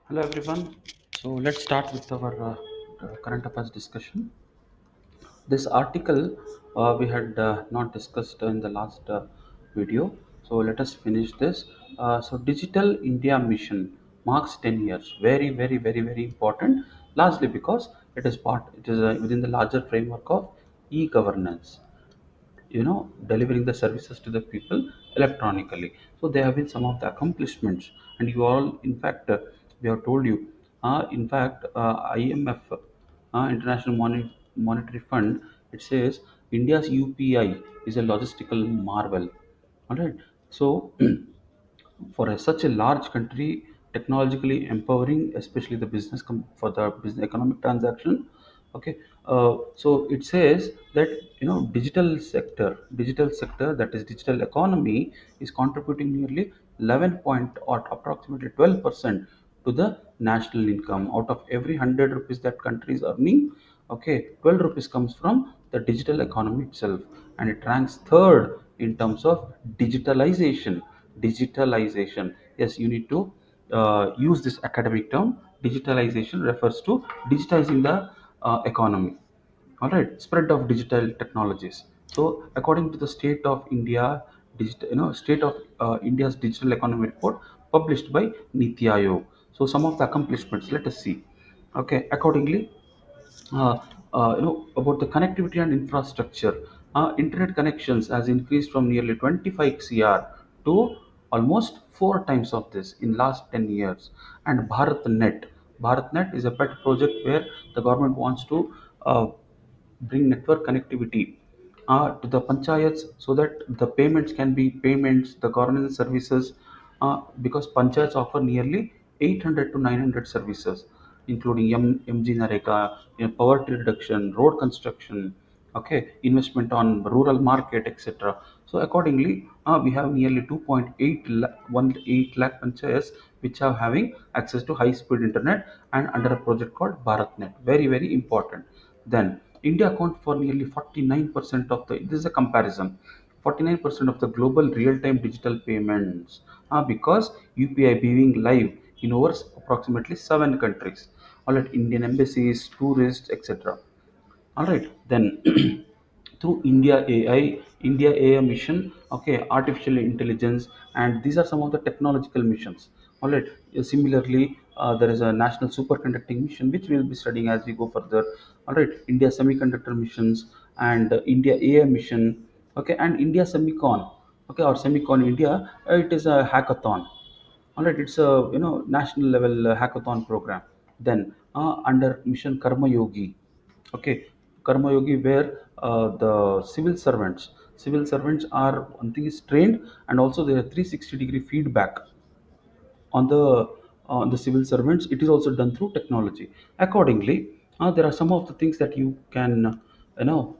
Hello everyone. So let's start with our current affairs discussion. This article we had not discussed in the last video. So let us finish this. Digital India Mission marks 10 years. Very, very, very, very important. Largely because it is within the larger framework of e-governance, delivering the services to the people electronically. So there have been some of the accomplishments, and you all, in fact, we have told you, in fact, IMF, International Monetary Fund, it says India's UPI is a logistical marvel. All right. So for such a large country, technologically empowering, especially the for the business economic transaction. Okay, so it says that digital sector, that is digital economy, is contributing nearly 11 point or approximately 12% to the national income. Out of every 100 rupees that country is earning, okay, 12 rupees comes from the digital economy itself, and it ranks third in terms of digitalization. Yes, you need to use this academic term. Digitalization refers to digitizing the economy. All right, spread of digital technologies. So according to the state of India state of India's digital economy report published by Niti Aayog. So some of the accomplishments, let us see. Okay, accordingly, about the connectivity and infrastructure. Internet connections has increased from nearly 25 cr to almost four times of this in last 10 years. And bharatnet is a pet project where the government wants to uh, bring network connectivity to the panchayats, so that the payments can be payments, the governance services, because panchayats offer nearly 800 to 900 services, including MG Nareka, poverty reduction, road construction, okay, investment on rural market, etc. So accordingly, we have nearly 2.18 lakh panchayats which are having access to high speed internet and under a project called Bharatnet. Very, very important. Then India account for nearly 49% of the, this is a comparison, 49% of the global real-time digital payments, because UPI being live in over approximately 7 countries. All at Indian embassies, tourists, etc. All right, then through India AI mission, okay, artificial intelligence, and these are some of the technological missions. All right, similarly, there is a national superconducting mission which we will be studying as we go further. All right, India semiconductor missions and India AI mission, okay, and India semicon, okay, or semicon India, it is a hackathon. All right, it's a national level hackathon program. Then under mission Karma Yogi, okay, Karma Yogi, where civil servants are, one thing is trained, and also there are 360-degree feedback on the civil servants. It is also done through technology. Accordingly, there are some of the things that you can know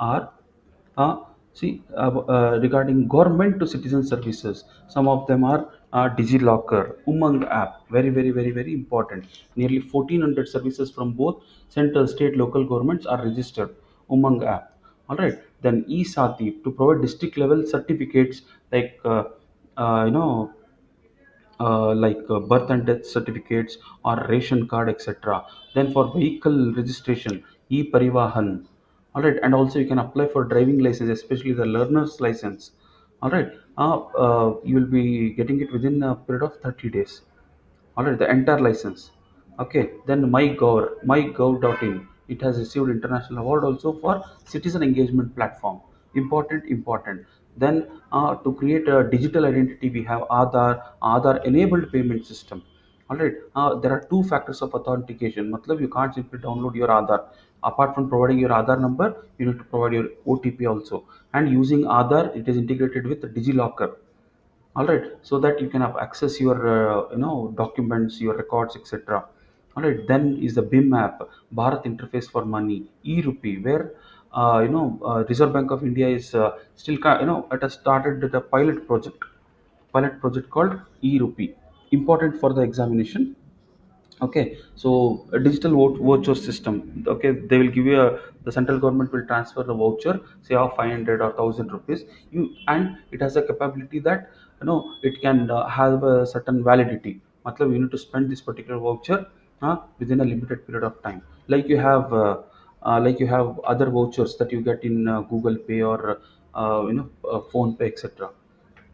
are, uh, regarding government to citizen services. Some of them are DigiLocker, Umang app, very, very, very, very important. Nearly 1,400 services from both central, state, local governments are registered. Umang app. All right. Then eSati to provide district level certificates like birth and death certificates or ration card, etc. Then for vehicle registration, e-parivahan. All right, and also you can apply for driving license, especially the learner's license. All right, you will be getting it within a period of 30 days. All right, the entire license. Okay, then mygov.in. It has received international award also for citizen engagement platform. Important. Then to create a digital identity, we have Aadhaar enabled payment system. All right, there are two factors of authentication. Matlab, you can't simply download your Aadhaar. Apart from providing your Aadhaar number, you need to provide your OTP also. And using Aadhaar, it is integrated with DigiLocker. All right, so that you can have access your documents, your records, etc. All right, then is the BIM app, Bharat interface for money, e-rupee, where Reserve Bank of India is it has started the pilot project called e-rupee, important for the examination. Okay, so a digital voucher system. Okay, they will give you the central government will transfer the voucher, say of 500 or 1,000 rupees. And it has a capability that it can have a certain validity. matlab you need to spend this particular voucher within a limited period of time. Like you have other vouchers that you get in Google Pay or Phone Pay, etc.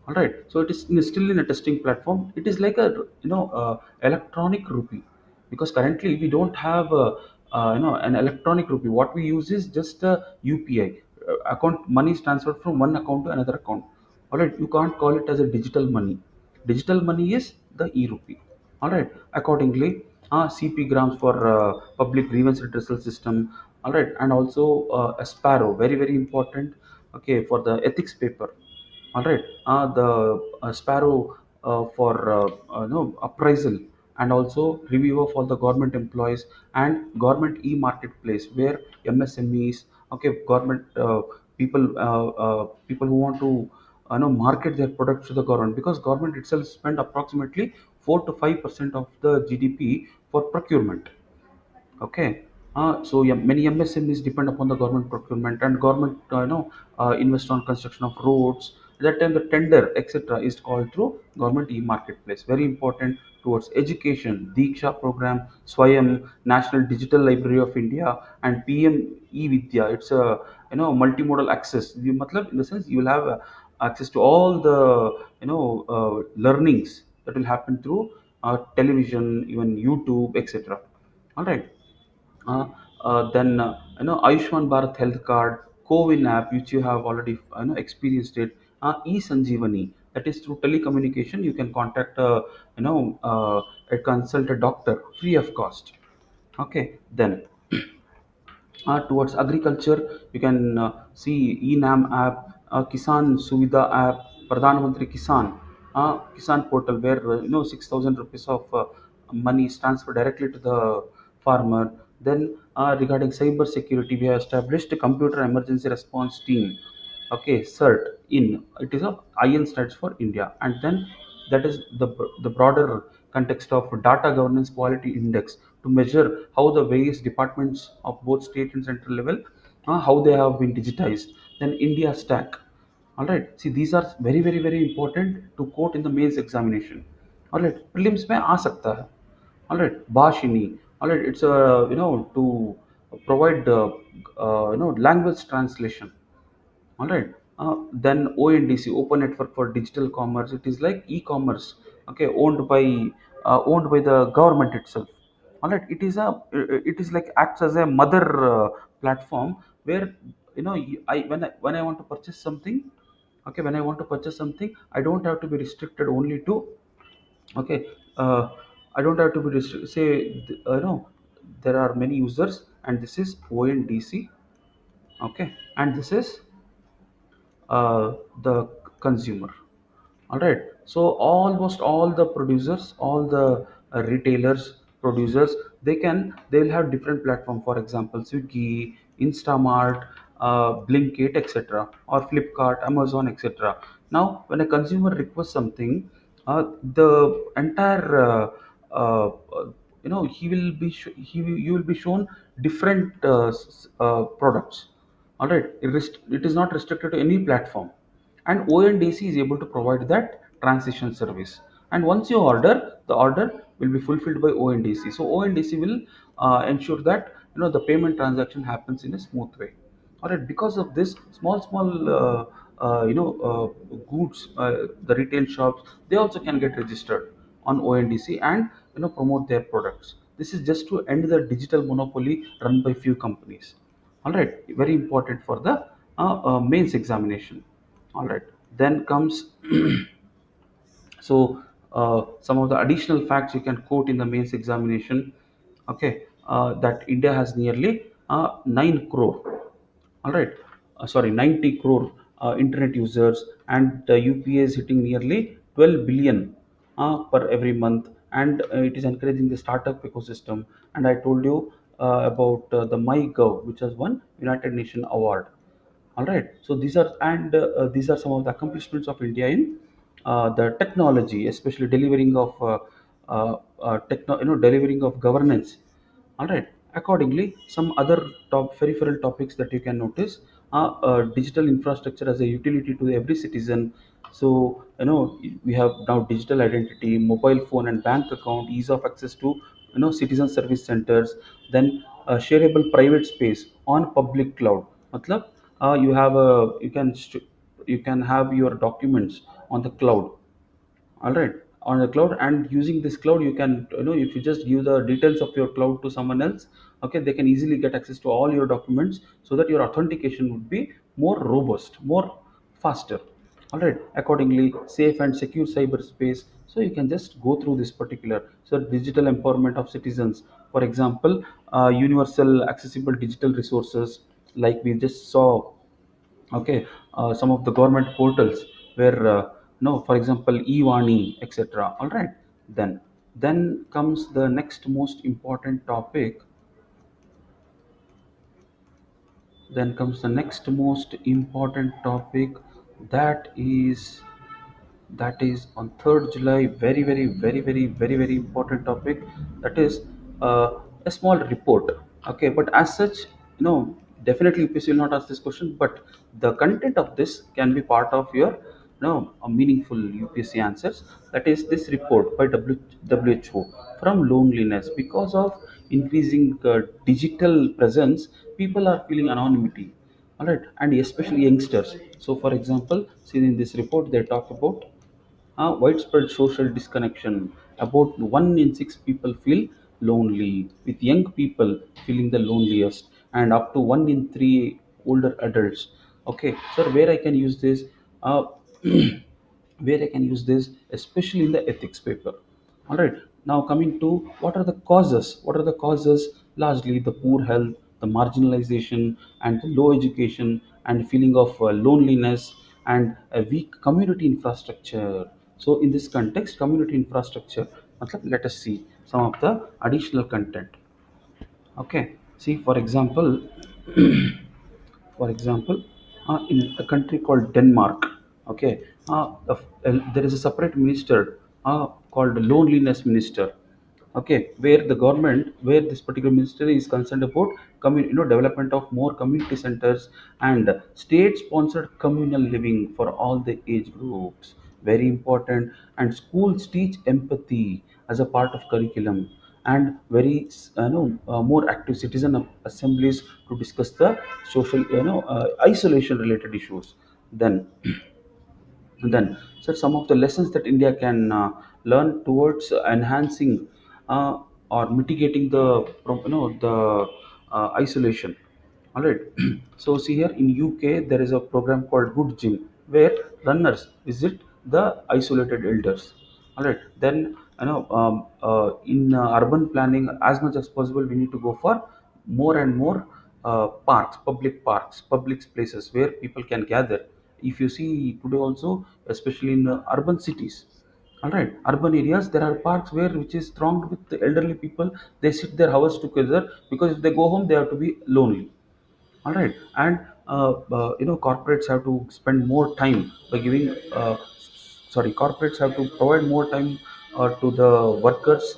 All right, so it is still in a testing platform. It is like a electronic rupee, because currently we don't have an electronic rupee. What we use is just a UPI account. Money is transferred from one account to another account. All right, you can't call it as a digital money. Digital money is the e-rupee. All right, accordingly, CP grams for public grievance redressal system. All right, and also a sparrow, very very important, okay, for the ethics paper. All right, the sparrow for no appraisal, and also review of all the government employees, and government e-marketplace where MSMEs, okay, government people who want to market their products to the government, because government itself spend approximately 4 to 5% of the GDP for procurement. Okay. So yeah, many MSMEs depend upon the government procurement, and government invest on construction of roads. That time the tender etc. is called through government e-marketplace. Very important towards education. Diksha program, Swayam, National Digital Library of India, and PM e-Vidya. It's a multimodal access. Matlab, in the sense you will have access to all the learnings that will happen through television, even YouTube, etc. All right. Then Ayushman Bharat Health Card, Co-win app, which you have already experienced it. E-Sanjeevani, that is through telecommunication. You can contact a consult a doctor free of cost. Okay, then towards agriculture, you can see ENAM app, Kisan Suvidha app, Pradhan Mantri Kisan portal, where 6,000 rupees of money is transferred directly to the farmer. Then regarding cyber security, we have established a computer emergency response team. Okay, CERT in it is a IN stands for India, and then that is the broader context of data governance quality index to measure how the various departments of both state and central level how they have been digitized. Then India stack. All right, see these are very very very important to quote in the mains examination. All right, prelims में आ सकता है. All right, Bhashini. All right, it's a to provide language translation. All right. Then ONDC, Open Network for Digital Commerce. It is like e-commerce. Okay, owned by the government itself. All right. It is like acts as a mother platform where when I want to purchase something. Okay, when I want to purchase something, I don't have to be restricted only to, okay. Uh, I don't have to be restricted. Say, there are many users, and this is ONDC. Okay, and this is the consumer. All right, so almost all the producers, all the retailers, producers, they will have different platform. For example, Swiggy, Instamart, Blinkit, etc., or Flipkart, Amazon, etc. Now when a consumer requests something, the entire you will be shown different products. All right, it is not restricted to any platform, and ONDC is able to provide that transition service. And once you order, the order will be fulfilled by ONDC. So ONDC will ensure that the payment transaction happens in a smooth way. All right, because of this, small goods, the retail shops, they also can get registered on ONDC and promote their products. This is just to end the digital monopoly run by few companies. All right, very important for the mains examination. All right, then comes so some of the additional facts you can quote in the mains examination. Okay, that India has nearly 9 crore. All right, sorry, 90 crore internet users, and the UPA is hitting nearly 12 billion per every month, and it is encouraging the startup ecosystem. And I told you about the MyGov, which has won United Nations award. All right, so these are some of the accomplishments of India in the technology, especially delivering of delivering of governance. All right, accordingly, some other peripheral topics that you can notice: digital infrastructure as a utility to every citizen. So we have now digital identity, mobile phone and bank account, ease of access to citizen service centers, then shareable private space on public cloud. Matlab, you have a you can have your documents on the cloud, all right, on the cloud, and using this cloud you can if you just give the details of your cloud to someone else, okay, they can easily get access to all your documents, so that your authentication would be more robust, more faster, all right, accordingly safe and secure cyberspace. So you can just go through this particular, so digital empowerment of citizens, for example, universal accessible digital resources, like we just saw, okay, some of the government portals where no, for example, e-wani, etc., all right. Then comes the next most important topic. Then comes the next most important topic, that is that is on 3rd July. Very, very, very, very, very, very important topic. That is a small report. Okay, but as such, definitely UPSC will not ask this question, but the content of this can be part of your, a meaningful UPSC answers. That is this report by WHO, from loneliness because of increasing digital presence, people are feeling anonymity. All right, and especially youngsters. So, for example, see in this report, they talk about widespread social disconnection. About 1 in 6 people feel lonely, with young people feeling the loneliest, and up to 1 in 3 older adults. Okay, so where I can use this, uh, where I can use this, especially in the ethics paper. All right. Now coming to what are the causes? What are the causes? Largely the poor health, the marginalization, and the low education, and feeling of loneliness, and a weak community infrastructure. So in this context, community infrastructure. Let us see some of the additional content. Okay. See, for example, in a country called Denmark, okay, there is a separate minister called loneliness minister, okay, where the government, where this particular ministry is concerned about development of more community centers and state sponsored communal living for all the age groups, very important. And schools teach empathy as a part of curriculum, and very more active citizen assemblies to discuss the social isolation related issues. then then, so some of the lessons that India can learn towards enhancing or mitigating the isolation. All right. So see here in UK there is a program called Good Gym, where runners visit the isolated elders. All right. Then in urban planning, as much as possible, we need to go for more and more parks, public places where people can gather. If you see today also, especially in urban cities, all right, urban areas, there are parks where which is thronged with the elderly people. They sit their hours together, because if they go home, they have to be lonely. All right, and corporates have to spend more time by giving. Corporates have to provide more time to the workers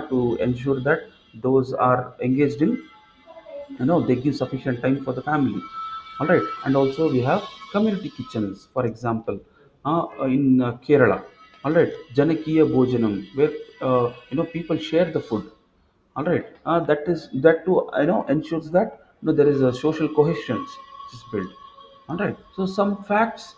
to ensure that those are engaged in, they give sufficient time for the family. All right, and also we have community kitchens, for example, in Kerala. All right, Janakiya Bojanam, where people share the food. All right, that too ensures that there is a social cohesion which is built. All right, so some facts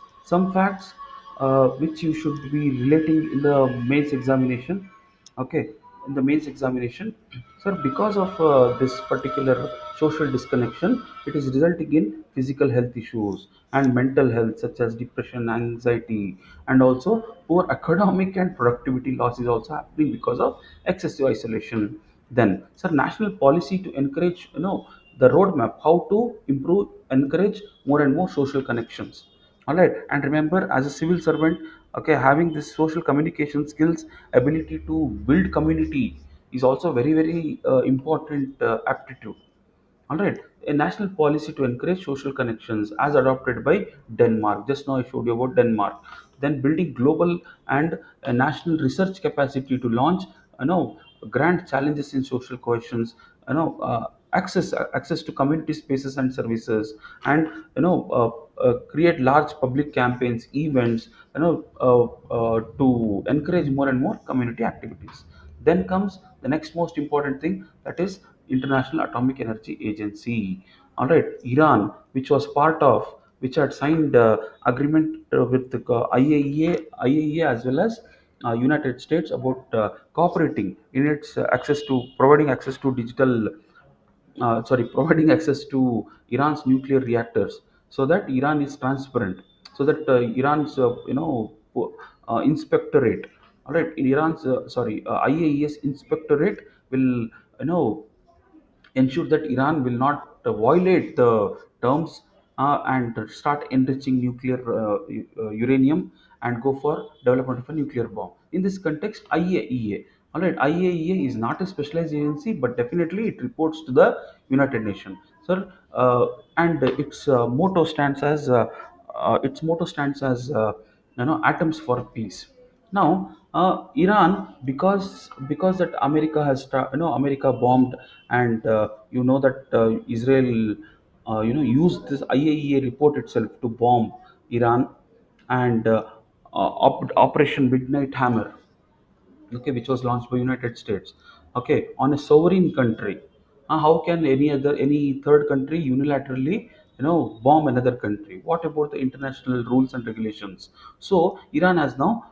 which you should be relating in the mains examination. Okay, in the mains examination, sir, because of this particular social disconnection, it is resulting in physical health issues and mental health such as depression, anxiety, and also poor academic and productivity loss is also happening because of excessive isolation. Then, sir, national policy to encourage, the roadmap how to improve, encourage more and more social connections. All right, and remember, as a civil servant, okay, having this social communication skills, ability to build community is also very, very important aptitude. All right, a national policy to encourage social connections as adopted by Denmark. Just now I showed you about Denmark. Then building global and national research capacity to launch, grand challenges in social cohesions, access to community spaces and services, and create large public campaigns, events, to encourage more and more community activities. Then comes the next most important thing, that is International Atomic Energy Agency. All right, Iran, which was part of, which had signed agreement with the IAEA as well as United States about cooperating in its access to providing access to providing access to Iran's nuclear reactors, so that Iran is transparent, so that Iran's inspectorate, all right, in Iran's IAES inspectorate will ensure that Iran will not violate the terms and start enriching nuclear uranium and go for development of a nuclear bomb. In this context, IAEA, all right, IAEA is not a specialized agency, but definitely it reports to the United Nations. Sir, and its motto stands as atoms for peace. Now, Iran, because that America bombed, and that Israel used this IAEA report itself to bomb Iran, and Operation Midnight Hammer, okay, which was launched by United States, okay, on a sovereign country. How can any third country unilaterally bomb another country? What about the international rules and regulations? So Iran has now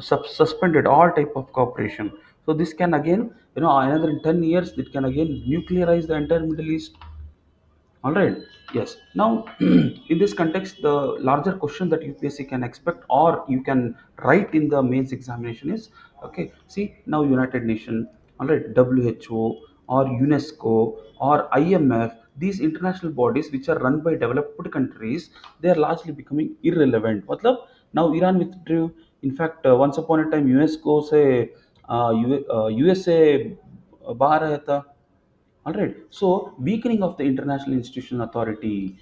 suspended all type of cooperation. So this can again, another in 10 years, it can again nuclearize the entire Middle East. All right. Yes. Now, in this context, the larger question that UPSC can expect, or you can write in the mains examination is, okay. See, now United Nations, all right, WHO or UNESCO or IMF, these international bodies which are run by developed countries, they are largely becoming irrelevant. Matlab, now Iran withdrew. In fact, once upon a time, UNESCO say, USA बाहर आया था. All right. So, weakening of the international institutional authority.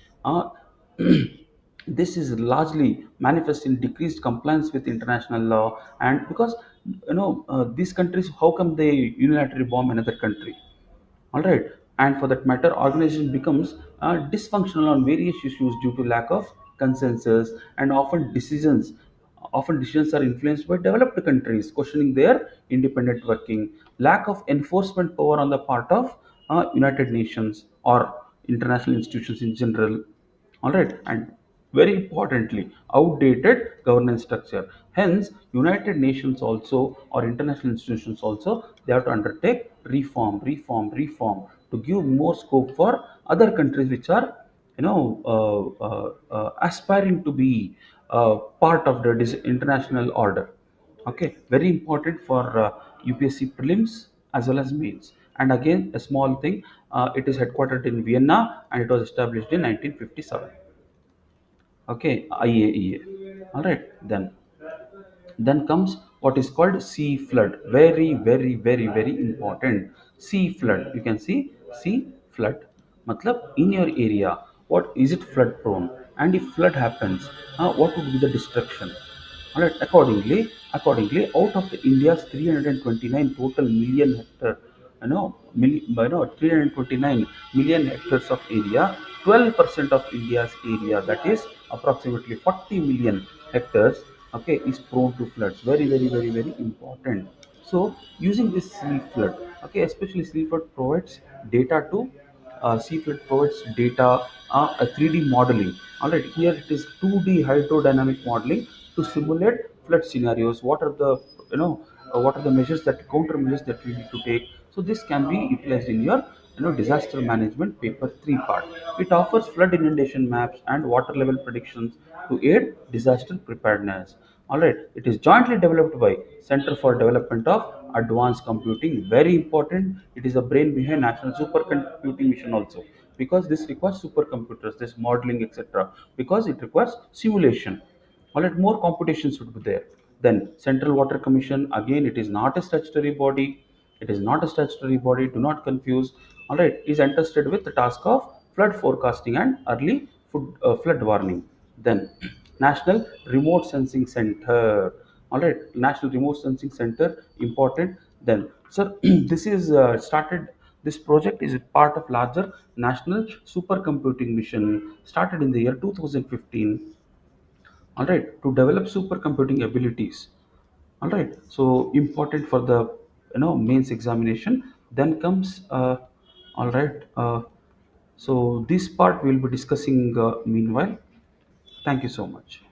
This is largely manifest in decreased compliance with international law, and because these countries, how come they unilaterally bomb another country? All right, and for that matter, organization becomes dysfunctional on various issues due to lack of consensus, and often decisions are influenced by developed countries questioning their independent working, lack of enforcement power on the part of United Nations or international institutions in general. All right, and very importantly, outdated governance structure. Hence, United Nations also, or international institutions also, they have to undertake reform to give more scope for other countries which are aspiring to be part of the international order. Okay, very important for UPSC prelims as well as mains. And again, a small thing, it is headquartered in Vienna and it was established in 1957. Okay, IAEA. All right, then comes what is called sea flood. Very, very, very, very important. Sea flood. You can see sea flood. Matlab, in your area, what is it flood prone? And if flood happens, what would be the destruction? All right. Accordingly, out of the India's 329 total million hectare, 329 million hectares of area, 12% of India's area, that is approximately 40 million hectares, okay, is prone to floods. Very, very, very, very important. So, using this sea flood, okay, especially sea flood provides data to seaflood provides data, a 3D modeling. All right, here it is 2D hydrodynamic modeling to simulate flood scenarios. What are the measures that countermeasures that we need to take? So this can be utilized in your disaster management paper 3 part. It offers flood inundation maps and water level predictions to aid disaster preparedness. All right, it is jointly developed by Center for Development of Advanced Computing. Very important. It is the brain behind National Supercomputing Mission also, because this requires supercomputers, this modeling, etc. Because it requires simulation. All right, more computation should be there. Then Central Water Commission, again, it is not a statutory body. It is not a statutory body. Do not confuse. All right, is entrusted with the task of flood forecasting and early flood warning. Then National Remote Sensing Center. All right, National Remote Sensing Center, important. Then, sir, this is started This project is a part of larger national supercomputing mission started in the year 2015, all right, to develop supercomputing abilities, all right. So important for the mains examination. Then comes all right so this part we'll be discussing meanwhile. Thank you so much.